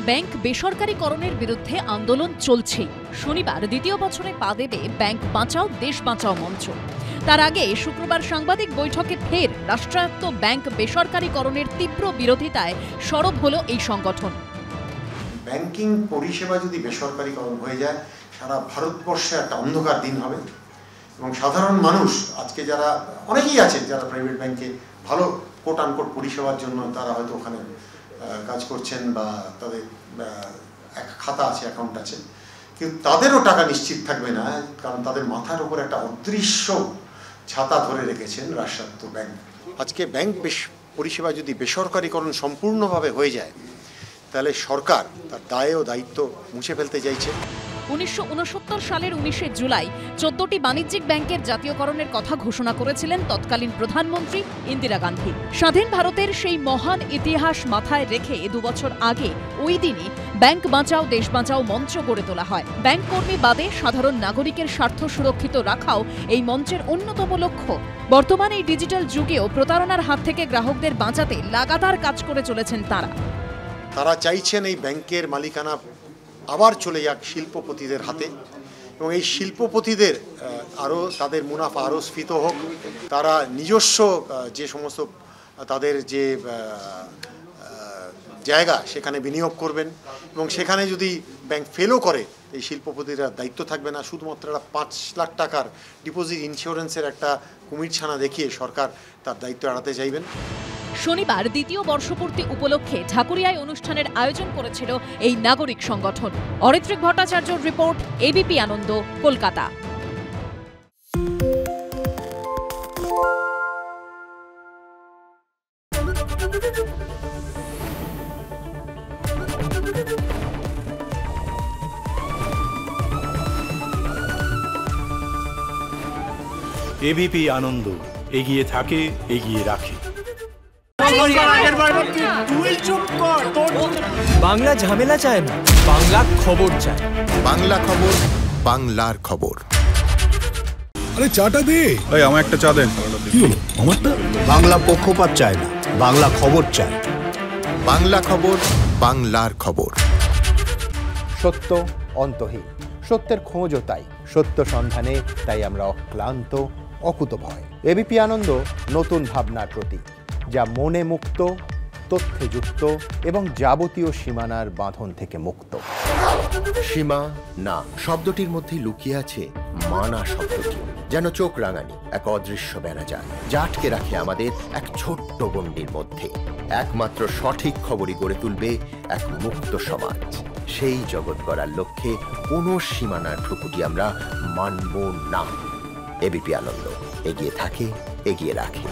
Bank বেসরকারীকরণের বিরুদ্ধে আন্দোলন চলছেই। শনিবার দ্বিতীয় বছরে পা দেবে ব্যাংক বাঁচাও দেশ বাঁচাও মঞ্চ। তার আগে শুক্রবার সাংবাদিক বৈঠকে ফের রাষ্ট্রায়ত্ত ব্যাংক বেসরকারীকরণের তীব্র বিরোধিতায় সরব হলো এই সংগঠন। ব্যাংকিং পরিষেবা যদি বেসরকারীকরণ হয়ে যায়, সারা ভারতবর্ষে একটা অন্ধকার দিন হবে এবং সাধারণ মানুষ আজকে যারা অনেকেই আছেন যারা প্রাইভেট ব্যাংকে ভালো কোট আনকোট পরিষেবার জন্য তারা হয়তো ওখানে কাজ করছেন বা তাদের এক খাতা আছে, অ্যাকাউন্ট আছে, কিন্তু তাদেরও টাকা নিশ্চিত থাকবে না, কারণ তাদের মাথার উপর একটা অদৃশ্য ছাতা ধরে রেখেছেন রাষ্ট্রায়ত্ত ব্যাংক। আজকে ব্যাংক পরিষেবা যদি বেসরকারীকরণ সম্পূর্ণভাবে হয়ে যায়, তাহলে সরকার তার দায় ও দায়িত্ব মুছে ফেলতে চাইছে। 1969 সালের 19শে জুলাই 14টি বাণিজ্যিক ব্যাংকের জাতীয়করণের কথা ঘোষণা করেছিলেন তৎকালীন প্রধানমন্ত্রী ইন্দিরা গান্ধী। স্বাধীন ভারতের সেই মহান ইতিহাস মাথায় রেখে 2 বছর আগে ওই দিনই ব্যাংক বাঁচাও দেশ বাঁচাও মঞ্চ গড়ে তোলা হয়। ব্যাংক কর্মী বাদে সাধারণ নাগরিকের স্বার্থ সুরক্ষিত রাখাও এই মঞ্চের অন্যতম লক্ষ্য। বর্তমান এই ডিজিটাল যুগেও প্রতারণার হাত থেকে গ্রাহকদের বাঁচাতে লাগাতার কাজ করে চলেছেন তারা চাইছেন এই ব্যাংকের মালিকানা আবার চলে যাক শিল্পপতিদের হাতে এবং এই শিল্পপতিদের আরও তাদের মুনাফা আরও স্ফীত হোক। তারা নিজস্ব যে সমস্ত তাদের যে জায়গা সেখানে বিনিয়োগ করবেন এবং সেখানে যদি ব্যাংক ফেলও করে এই শিল্পপতিরা দায়িত্ব থাকবে না। শুধুমাত্র 5 লাখ টাকার ডিপোজিট ইন্স্যুরেন্সের একটা কুমিরছানা দেখিয়ে সরকার তার দায়িত্ব এড়াতে চাইবেন। শনিবার দ্বিতীয় বর্ষপূর্তি উপলক্ষে ঢাকুরিয়ায় অনুষ্ঠানের আয়োজন করেছিল এই নাগরিক সংগঠন। অরিত্রিক ভট্টাচার্যর রিপোর্ট, এবিপি আনন্দ, কলকাতা। এবিপি আনন্দ, এগিয়ে থাকে, এগিয়ে রাখে। বাংলা ঝামেলা চায় না, বাংলা খবর চায়। বাংলা খবর, বাংলার খবর। আরে চাটা দে। এই আমার একটা চা দেন। কি হলো আমারটা? বাংলা পক্ষপাত চায় না, বাংলা খবর চায়। বাংলা খবর, বাংলার খবর। সত্য অন্তহীন, সত্যের খোঁজও তাই, সত্য সন্ধানে তাই আমরা অক্লান্ত, অকুতভয়। এবিপি আনন্দ নতুন ভাবনার প্রতীক, যা মনে মুক্ত, তথ্যে যুক্ত এবং যাবতীয় সীমানার বাঁধন থেকে মুক্ত। সীমা না শব্দটির মধ্যে লুকিয়ে আছে মানা শব্দটি, যেন চোখ রাঙানি এক অদৃশ্য বেড়াজাল, যা আটকে রাখে আমাদের এক ছোট্ট গণ্ডির মধ্যে। একমাত্র সঠিক খবরই গড়ে তুলবে এক মুক্ত সমাজ। সেই জগৎ গড়ার লক্ষ্যে কোনো সীমানার ঠুকুটি আমরা মানব না। এবিপি আনন্দ, এগিয়ে থাকে, এগিয়ে রাখে।